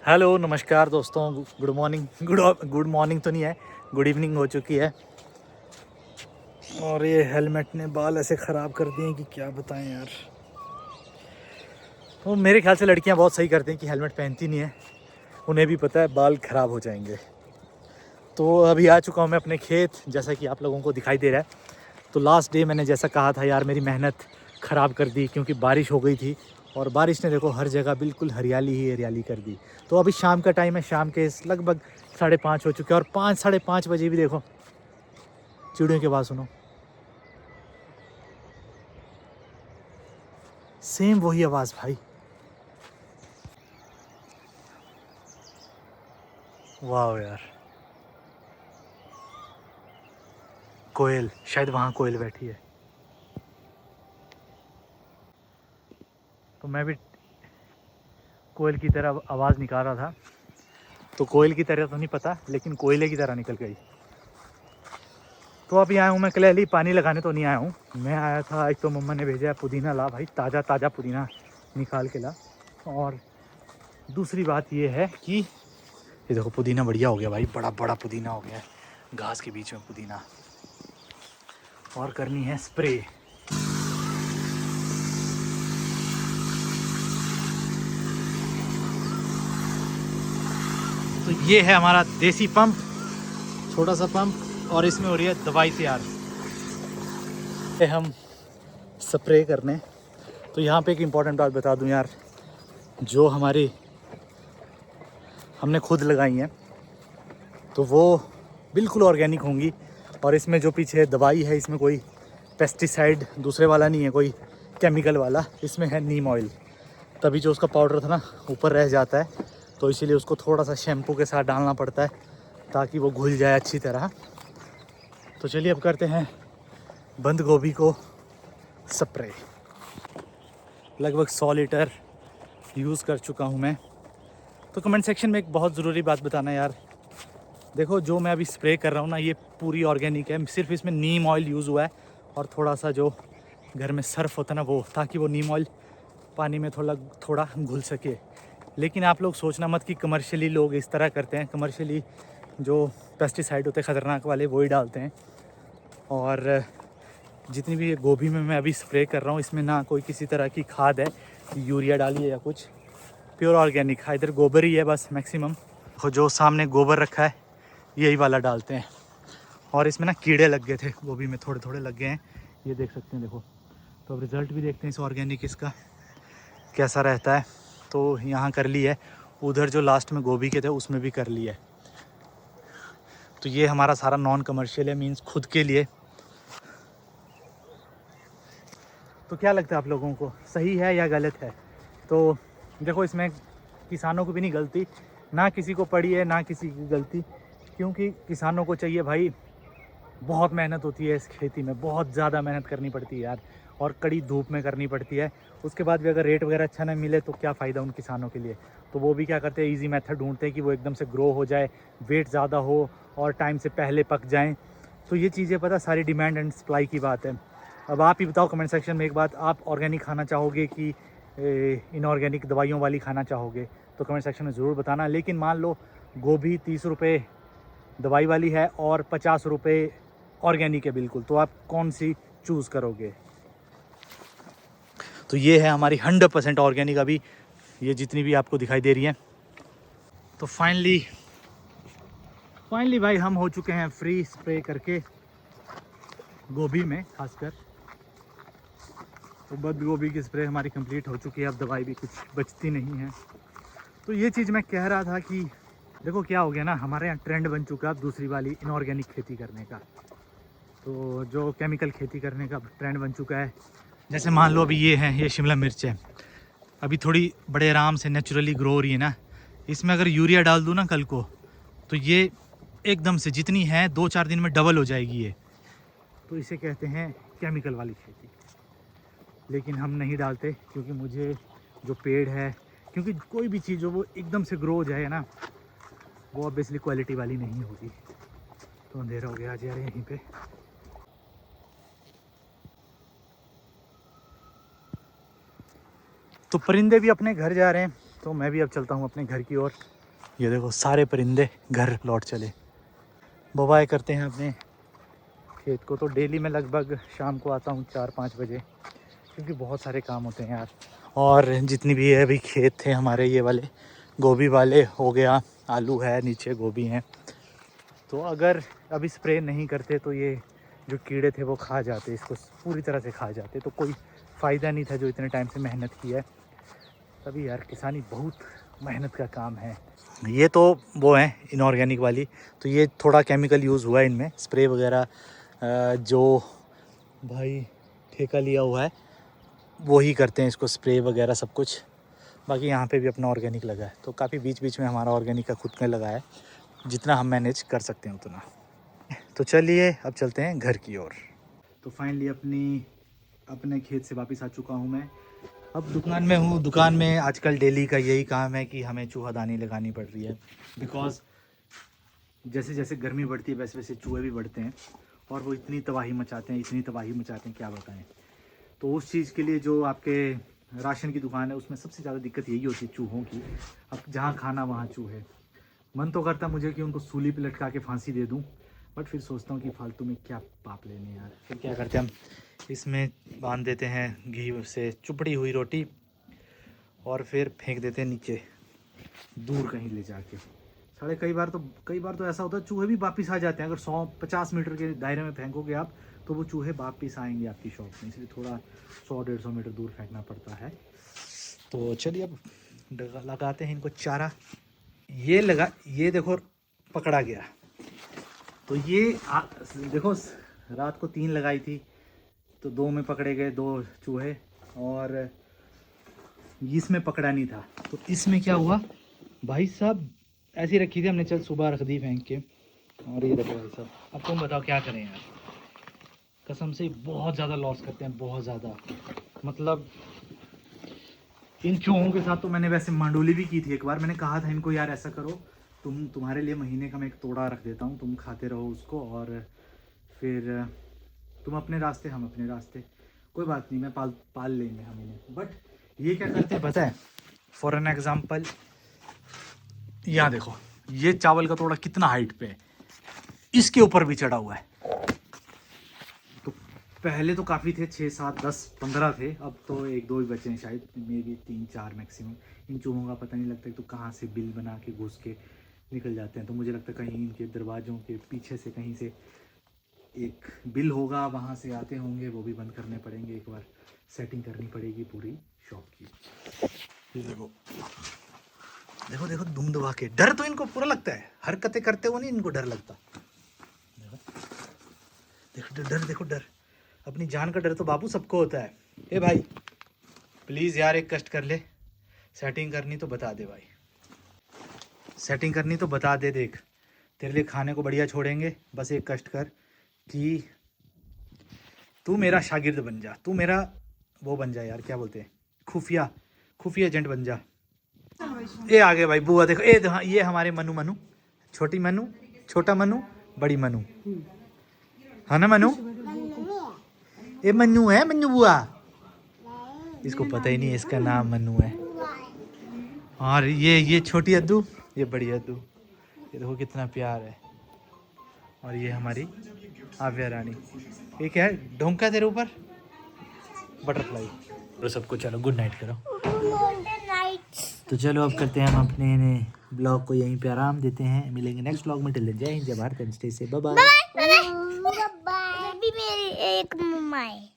Hello नमस्कार दोस्तों, good morning. Good morning तो नहीं है, गुड इवनिंग हो चुकी है। और ये हेलमेट ने बाल ऐसे ख़राब कर दिए कि क्या बताएं यार। तो मेरे ख्याल से लड़कियां बहुत सही करती हैं कि हेलमेट पहनती नहीं है, उन्हें भी पता है बाल ख़राब हो जाएंगे। तो अभी आ चुका हूँ मैं अपने खेत, जैसा कि आप लोगों को दिखाई दे रहा है। तो लास्ट डे मैंने जैसा कहा था यार, मेरी मेहनत ख़राब कर दी क्योंकि बारिश हो गई थी। और बारिश ने देखो हर जगह बिल्कुल हरियाली ही हरियाली कर दी। तो अभी शाम का टाइम है, शाम के लगभग 5:30 हो चुके हैं। और 5 साढ़े 5 बजे भी देखो चिड़ियों की आवाज़ सुनो, सेम वही आवाज़ भाई। वाह यार, कोयल, शायद वहाँ कोयल बैठी है। तो मैं भी कोयल की तरह आवाज़ निकाल रहा था। तो कोयल की तरह तो नहीं पता, लेकिन कोयले की तरह निकल गई। तो अभी आया हूँ मैं कलैली, पानी लगाने तो नहीं आया हूँ। मैं आया था, एक तो मम्मा ने भेजा है पुदीना ला भाई, ताज़ा ताज़ा पुदीना निकाल के ला। और दूसरी बात ये है कि ये देखो पुदीना बढ़िया हो गया भाई, बड़ा बड़ा पुदीना हो गया है, घास के बीच में पुदीना। और करनी है स्प्रे। तो ये है हमारा देसी पंप, छोटा सा पंप, और इसमें हो रही है दवाई तैयार। ये हम स्प्रे करने। तो यहाँ पे एक इम्पॉर्टेंट बात बता दूँ यार, जो हमारी हमने खुद लगाई हैं तो वो बिल्कुल ऑर्गेनिक होंगी। और इसमें जो पीछे दवाई है, इसमें कोई पेस्टिसाइड दूसरे वाला नहीं है, कोई केमिकल वाला। इसमें है नीम ऑयल। तभी जो उसका पाउडर था ना ऊपर रह जाता है, तो इसीलिए उसको थोड़ा सा शैम्पू के साथ डालना पड़ता है ताकि वो घुल जाए अच्छी तरह। तो चलिए अब करते हैं बंद गोभी को स्प्रे। लगभग 100 लीटर यूज़ कर चुका हूँ मैं। तो कमेंट सेक्शन में एक बहुत ज़रूरी बात बताना यार, देखो जो मैं अभी स्प्रे कर रहा हूँ ना, ये पूरी ऑर्गेनिक है। सिर्फ इसमें नीम ऑयल यूज़ हुआ है और थोड़ा सा जो घर में सर्फ होता है ना वो, ताकि वो नीम ऑयल पानी में थोड़ा थोड़ा घुल सके। लेकिन आप लोग सोचना मत कि कमर्शियली लोग इस तरह करते हैं। कमर्शियली जो पेस्टिसाइड होते हैं ख़तरनाक वाले, वो ही डालते हैं। और जितनी भी ये गोभी में मैं अभी स्प्रे कर रहा हूँ, इसमें ना कोई किसी तरह की खाद है, यूरिया डाली है या कुछ, प्योर ऑर्गेनिक। इधर गोबर ही है बस मैक्सिमम। जो सामने गोबर रखा है यही वाला डालते हैं। और इसमें ना कीड़े लग गए थे गोभी में, थोड़े थोड़े लग गए हैं, ये देख सकते हैं देखो। तो अब रिज़ल्ट भी देखते हैं इस ऑर्गेनिक इसका कैसा रहता है। तो यहाँ कर ली है, उधर जो लास्ट में गोभी के थे उसमें भी कर ली है। तो ये हमारा सारा नॉन कमर्शियल है, मीन्स खुद के लिए। तो क्या लगता है आप लोगों को, सही है या गलत है? तो देखो इसमें किसानों को भी नहीं गलती, ना किसी को पड़ी है ना किसी की गलती। क्योंकि किसानों को चाहिए भाई, बहुत मेहनत होती है इस खेती में, बहुत ज़्यादा मेहनत करनी पड़ती है यार, और कड़ी धूप में करनी पड़ती है। उसके बाद भी अगर रेट वगैरह अच्छा ना मिले तो क्या फ़ायदा उन किसानों के लिए। तो वो भी क्या करते हैं, इजी मेथड ढूंढते हैं कि वो एकदम से ग्रो हो जाए, वेट ज़्यादा हो और टाइम से पहले पक जाएँ। तो ये चीज़ें पता, सारी डिमांड एंड सप्लाई की बात है। अब आप ही बताओ कमेंट सेक्शन में एक बात, आप ऑर्गेनिक खाना चाहोगे कि इनऑर्गेनिक दवाइयों वाली खाना चाहोगे? तो कमेंट सेक्शन में ज़रूर बताना। लेकिन मान लो गोभी 30 रुपये दवाई वाली है और 50 रुपये ऑर्गेनिक है बिल्कुल, तो आप कौन सी चूज़ करोगे? तो ये है हमारी 100% ऑर्गेनिक अभी, ये जितनी भी आपको दिखाई दे रही है। तो फाइनली भाई हम हो चुके हैं फ्री स्प्रे करके गोभी में खासकर। तो बंद गोभी की स्प्रे हमारी कंप्लीट हो चुकी है, अब दवाई भी कुछ बचती नहीं है। तो ये चीज़ मैं कह रहा था कि देखो क्या हो गया ना, हमारे यहाँ ट्रेंड बन चुका है अब दूसरी वाली इनऑर्गेनिक खेती करने का। तो जो केमिकल खेती करने का ट्रेंड बन चुका है, जैसे मान लो अभी ये है, ये शिमला मिर्च है, अभी थोड़ी बड़े आराम से नेचुरली ग्रो हो रही है ना। इसमें अगर यूरिया डाल दूँ ना कल को, तो ये एकदम से जितनी है 2-4 दिन में डबल हो जाएगी ये। तो इसे कहते हैं केमिकल वाली खेती। लेकिन हम नहीं डालते क्योंकि मुझे जो पेड़ है, क्योंकि कोई भी चीज़ हो वो एकदम से ग्रो हो जाए ना, वो ऑब्वियसली क्वालिटी वाली नहीं होगी। तो अंधेरा हो गया आज यार यहीं पे। तो परिंदे भी अपने घर जा रहे हैं, तो मैं भी अब चलता हूँ अपने घर की ओर। ये देखो सारे परिंदे घर लौट चले, बबाई करते हैं अपने खेत को। तो डेली मैं लगभग शाम को आता हूँ 4-5 बजे, क्योंकि बहुत सारे काम होते हैं यार। और जितनी भी है अभी खेत थे हमारे, ये वाले गोभी वाले हो गया, आलू है, नीचे गोभी हैं, तो अगर अभी स्प्रे नहीं करते तो ये जो कीड़े थे वो खा जाते, इसको पूरी तरह से खा जाते, तो कोई फ़ायदा नहीं था जो इतने टाइम से मेहनत की है। तभी यार किसानी बहुत मेहनत का काम है। ये तो वो है इनऑर्गेनिक वाली, तो ये थोड़ा केमिकल यूज़ हुआ है इनमें, स्प्रे वगैरह जो भाई ठेका लिया हुआ है वो ही करते हैं इसको, स्प्रे वगैरह सब कुछ। बाकी यहाँ पे भी अपना ऑर्गेनिक लगा है, तो काफ़ी बीच बीच में हमारा ऑर्गेनिक का खुद का लगा है, जितना हम मैनेज कर सकते हैं उतना। तो चलिए अब चलते हैं घर की ओर। तो फाइनली अपने खेत से वापस आ चुका हूँ मैं। अब दुकान में हूँ। दुकान में आजकल डेली का यही काम है कि हमें चूहादानी लगानी पड़ रही है, बिकॉज़ जैसे जैसे गर्मी बढ़ती है वैसे वैसे चूहे भी बढ़ते हैं, और वो इतनी तबाही मचाते हैं क्या बताएं। तो उस चीज़ के लिए जो आपके राशन की दुकान है उसमें सबसे ज़्यादा दिक्कत यही होती है चूहों की। अब जहाँ खाना वहाँ चूहे। मन तो करता मुझे कि उनको सूली पे लटका के फांसी दे दूँ, बट फिर सोचता हूँ कि फालतू में क्या पाप लेने यार। फिर क्या करते हैं हम, इसमें बांध देते हैं घी से चुपड़ी हुई रोटी, और फिर फेंक देते हैं नीचे दूर कहीं ले जाके। साढ़े कई बार तो ऐसा होता है चूहे भी वापस आ जाते हैं। अगर 150 मीटर के दायरे में फेंकोगे आप तो वो चूहे वापस आएंगे आपकी शॉप में, इसलिए थोड़ा 100-150 मीटर दूर फेंकना पड़ता है। तो चलिए अब लगाते हैं इनको चारा। ये देखो पकड़ा गया। तो ये देखो रात को 3 लगाई थी, तो 2 में पकड़े गए 2 चूहे, और इसमें पकड़ा नहीं था। तो इसमें क्या हुआ भाई साहब, ऐसी रखी थी हमने, चल सुबह रख दी फेंक के, और ये देखो भाई साहब। अब तुम बताओ क्या करें यार, कसम से बहुत ज़्यादा लॉस करते हैं, बहुत ज़्यादा। मतलब इन चूहों के साथ तो मैंने वैसे मांडोली भी की थी एक बार। मैंने कहा था इनको यार ऐसा करो, तुम्हारे लिए महीने का मैं एक तोड़ा रख देता हूँ, तुम खाते रहो उसको, और फिर तुम अपने रास्ते हम अपने रास्ते, कोई बात नहीं, मैं पाल लेंगे हम इन्हें। बट ये क्या करते हैं पता है, फॉर एन एग्जाम्पल यहाँ देखो, ये चावल का तोड़ा कितना हाइट पे है, इसके ऊपर भी चढ़ा हुआ है। तो पहले तो काफ़ी थे, 6, 7, 10, 15 थे, अब तो 1-2 ही बचे हैं शायद, मे बी 3-4 मैक्सिमम। इन चूहों का पता नहीं लगता तो कहाँ से बिल बना के घुस के निकल जाते हैं। तो मुझे लगता है कहीं इनके दरवाज़ों के पीछे से कहीं से एक बिल होगा, वहाँ से आते होंगे, वो भी बंद करने पड़ेंगे। एक बार सेटिंग करनी पड़ेगी पूरी शॉप की। ये देखो देखो देखो, दुम दबा के। डर तो इनको पूरा लगता है, हरकतें करते हुए नहीं इनको डर लगता। देखो डर, देखो डर, अपनी जान का डर तो बाबू सबको होता है। ए भाई प्लीज़ यार एक कष्ट कर ले, सेटिंग करनी तो बता दे भाई, सेटिंग करनी तो बता दे। देख तेरे लिए खाने को बढ़िया छोड़ेंगे, बस एक कष्ट कर कि तू मेरा शागिर्द बन जा, तू मेरा वो बन जा यार, क्या बोलते हैं, खुफिया एजेंट बन जा। ये आ गए भाई बुआ, देखो ये हमारे मनु, छोटी मनु, छोटा मनु, बड़ी मनु, है ना मनु? ये मनु है, मनु बुआ, इसको पता ही नहीं है इसका नाम मनु है। और ये छोटी अद्दू, ये बड़ी अद्दू, ये देखो कितना प्यार है। और ये हमारी आव्या रानी। ये क्या है, ढोंका तेरे ऊपर, बटरफ्लाई। तो सबको चलो गुड नाइट करो। तो चलो अब करते हैं हम अपने ब्लॉग को यहीं पे आराम देते हैं। मिलेंगे नेक्स्ट ब्लॉग में। टिल देन जय हिंद, जय भारत, स्टे से बाय बाय। मेरी एक मम्मा है।